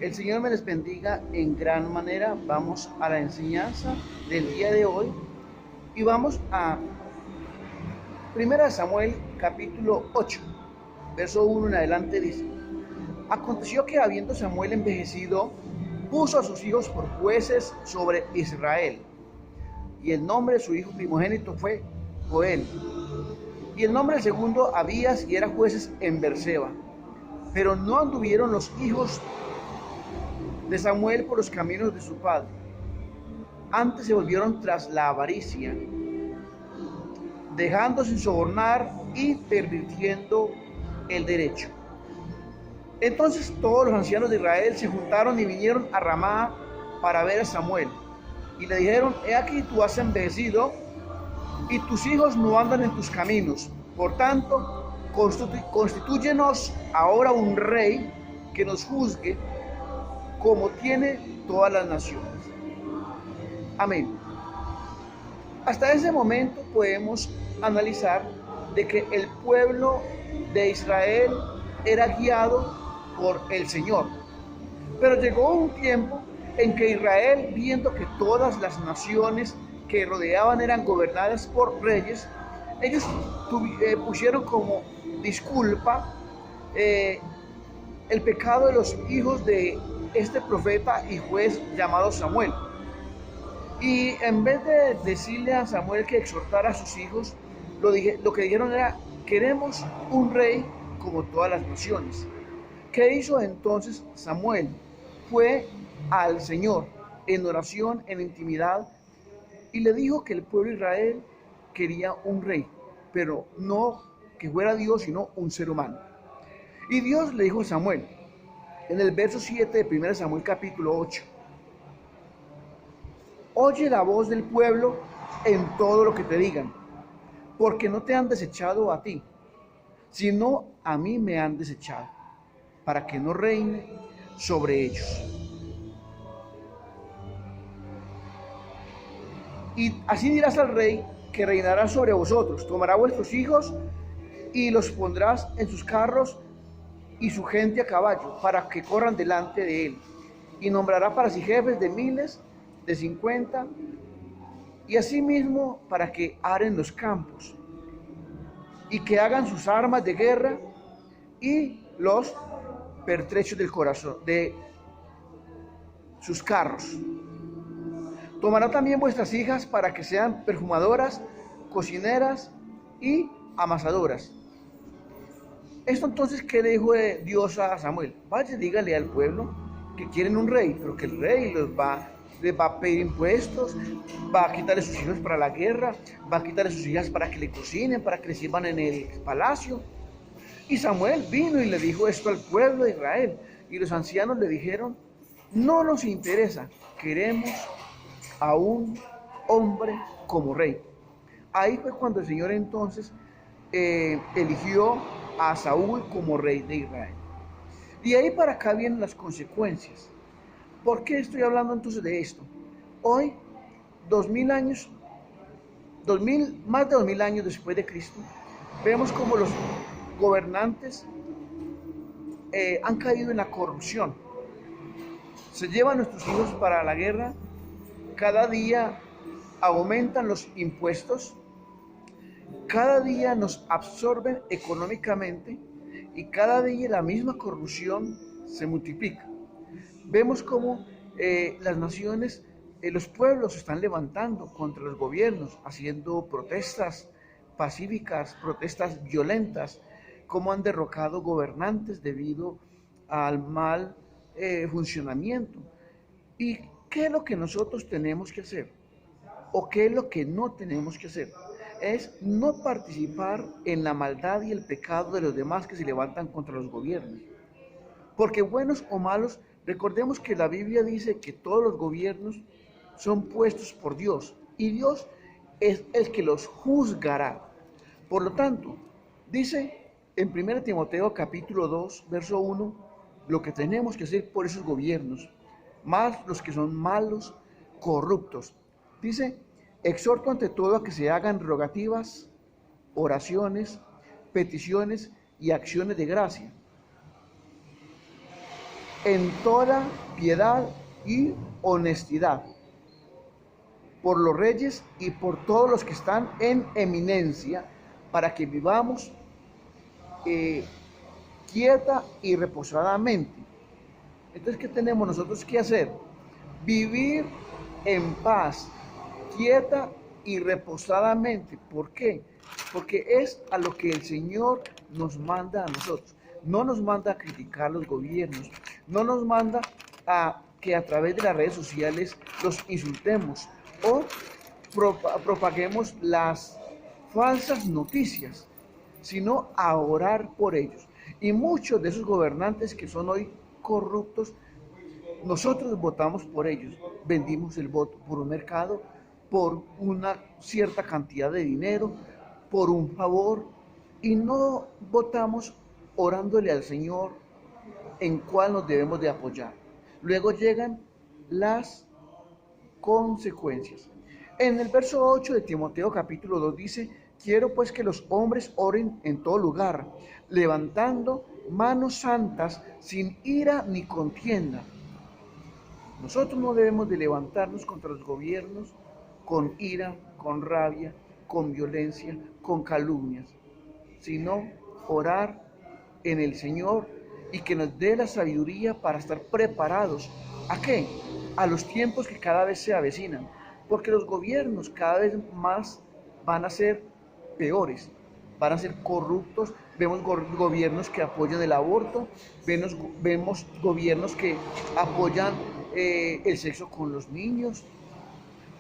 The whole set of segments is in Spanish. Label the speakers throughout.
Speaker 1: El Señor me les bendiga en gran manera. Vamos a la enseñanza del día de hoy y vamos a 1 Samuel capítulo 8, verso 1 en adelante dice: Aconteció que habiendo Samuel envejecido, puso a sus hijos por jueces sobre Israel. Y el nombre de su hijo primogénito fue Joel. Y el nombre del segundo Abías, y eran jueces en Berseba. Pero no anduvieron los hijos de Samuel por los caminos de su padre. Antes se volvieron tras la avaricia, dejando sin sobornar y pervirtiendo el derecho. Entonces todos los ancianos de Israel se juntaron y vinieron a Ramá para ver a Samuel. Y le dijeron: he aquí tú has envejecido y tus hijos no andan en tus caminos. Por tanto, constitúyenos ahora un rey que nos juzgue como tiene todas las naciones. Amén. Hasta ese momento podemos analizar de que el pueblo de Israel era guiado por el Señor. Pero llegó un tiempo en que Israel, viendo que todas las naciones que rodeaban eran gobernadas por reyes, ellos pusieron como disculpa el pecado de los hijos de este profeta y juez llamado Samuel. Y en vez de decirle a Samuel que exhortara a sus hijos, lo que dijeron era: queremos un rey como todas las naciones. ¿Qué hizo entonces Samuel? Fue al Señor en oración, en intimidad, y le dijo que el pueblo de Israel quería un rey, pero no que fuera Dios, sino un ser humano. Y Dios le dijo a Samuel, en el verso 7 de 1 Samuel capítulo 8: oye la voz del pueblo en todo lo que te digan, porque no te han desechado a ti, sino a mí me han desechado, para que no reine sobre ellos. Y así dirás al rey que reinará sobre vosotros: tomará vuestros hijos y los pondrás en sus carros y su gente a caballo, para que corran delante de él. Y nombrará para sí jefes de miles, de 50, y asimismo para que aren los campos, y que hagan sus armas de guerra y los pertrechos del corazón, de sus carros. Tomará también vuestras hijas para que sean perfumadoras, cocineras y amasadoras. Esto entonces, ¿qué le dijo Dios a Samuel? Vaya, dígale al pueblo que quieren un rey, pero que el rey les va a pedir impuestos, va a quitarle sus hijos para la guerra, va a quitarle sus hijas para que le cocinen, para que le sirvan en el palacio. Y Samuel vino y le dijo esto al pueblo de Israel. Y los ancianos le dijeron: no nos interesa, queremos a un hombre como rey. Ahí fue cuando el Señor entonces eligió a Saúl como rey de Israel. Y ahí para acá vienen las consecuencias. ¿Por qué estoy hablando entonces de esto? Hoy, 2000 años, más de 2000 años después de Cristo, vemos como los gobernantes han caído en la corrupción. Se llevan a nuestros hijos para la guerra, cada día aumentan los impuestos, cada día nos absorben económicamente y cada día la misma corrupción se multiplica. Vemos cómo las naciones, los pueblos se están levantando contra los gobiernos, haciendo protestas pacíficas, protestas violentas, cómo han derrocado gobernantes debido al mal funcionamiento. ¿Y qué es lo que nosotros tenemos que hacer? ¿O qué es lo que no tenemos que hacer? Es no participar en la maldad y el pecado de los demás que se levantan contra los gobiernos. Porque buenos o malos, recordemos que la Biblia dice que todos los gobiernos son puestos por Dios y Dios es el que los juzgará. Por lo tanto, dice en 1 Timoteo capítulo 2, verso 1, lo que tenemos que hacer por esos gobiernos, más los que son malos, corruptos. Dice: exhorto ante todo a que se hagan rogativas, oraciones, peticiones y acciones de gracia en toda piedad y honestidad, por los reyes y por todos los que están en eminencia, para que vivamos quieta y reposadamente. Entonces, ¿qué tenemos nosotros que hacer? Vivir en paz, quieta y reposadamente. ¿Por qué? Porque es a lo que el Señor nos manda a nosotros. No nos manda a criticar los gobiernos, no nos manda a que a través de las redes sociales los insultemos o propaguemos las falsas noticias, sino a orar por ellos. Y muchos de esos gobernantes que son hoy corruptos, nosotros votamos por ellos, vendimos el voto por un mercado, por una cierta cantidad de dinero, por un favor, y no votamos orándole al Señor en cuál nos debemos de apoyar. Luego llegan las consecuencias. En el verso 8 de Timoteo capítulo 2 dice: quiero pues que los hombres oren en todo lugar, levantando manos santas, sin ira ni contienda. Nosotros no debemos de levantarnos contra los gobiernos con ira, con rabia, con violencia, con calumnias, sino orar en el Señor y que nos dé la sabiduría para estar preparados. ¿A qué? A los tiempos que cada vez se avecinan, porque los gobiernos cada vez más van a ser peores, van a ser corruptos. Vemos gobiernos que apoyan el aborto, vemos gobiernos que apoyan el sexo con los niños,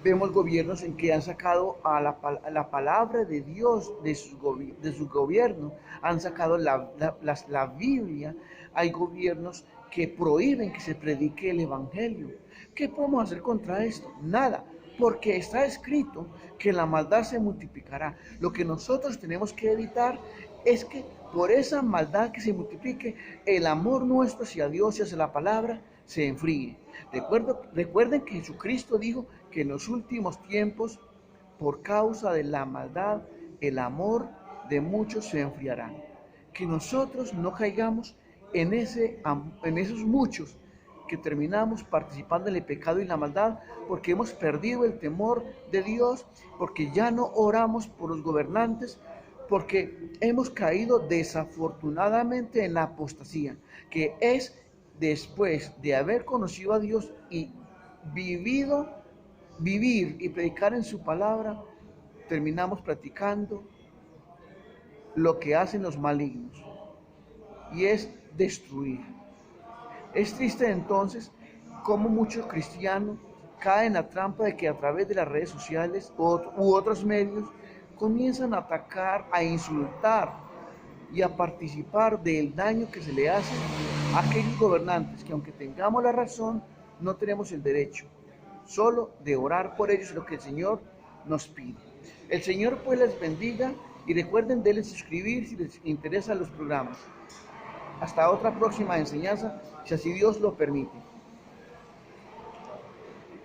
Speaker 1: vemos gobiernos en que han sacado a la palabra de Dios de su gobierno, han sacado la Biblia. Hay gobiernos que prohíben que se predique el Evangelio. ¿Qué podemos hacer contra esto? Nada, porque está escrito que la maldad se multiplicará. Lo que nosotros tenemos que evitar es que por esa maldad que se multiplique, el amor nuestro hacia Dios y hacia la palabra se enfríe. Recuerden que Jesucristo dijo que en los últimos tiempos, por causa de la maldad, el amor de muchos se enfriará. Que nosotros no caigamos en esos muchos que terminamos participando en el pecado y la maldad, porque hemos perdido el temor de Dios, porque ya no oramos por los gobernantes, porque hemos caído desafortunadamente en la apostasía, que es después de haber conocido a Dios y vivir y predicar en su palabra, terminamos practicando lo que hacen los malignos, y es destruir. Es triste entonces cómo muchos cristianos caen en la trampa de que a través de las redes sociales u otros medios comienzan a atacar, a insultar y a participar del daño que se le hace a aquellos gobernantes que, aunque tengamos la razón, no tenemos el derecho solo de orar por ellos, lo que el Señor nos pide. El Señor pues les bendiga, y recuerden de suscribir si les interesan los programas. Hasta otra próxima enseñanza, si así Dios lo permite.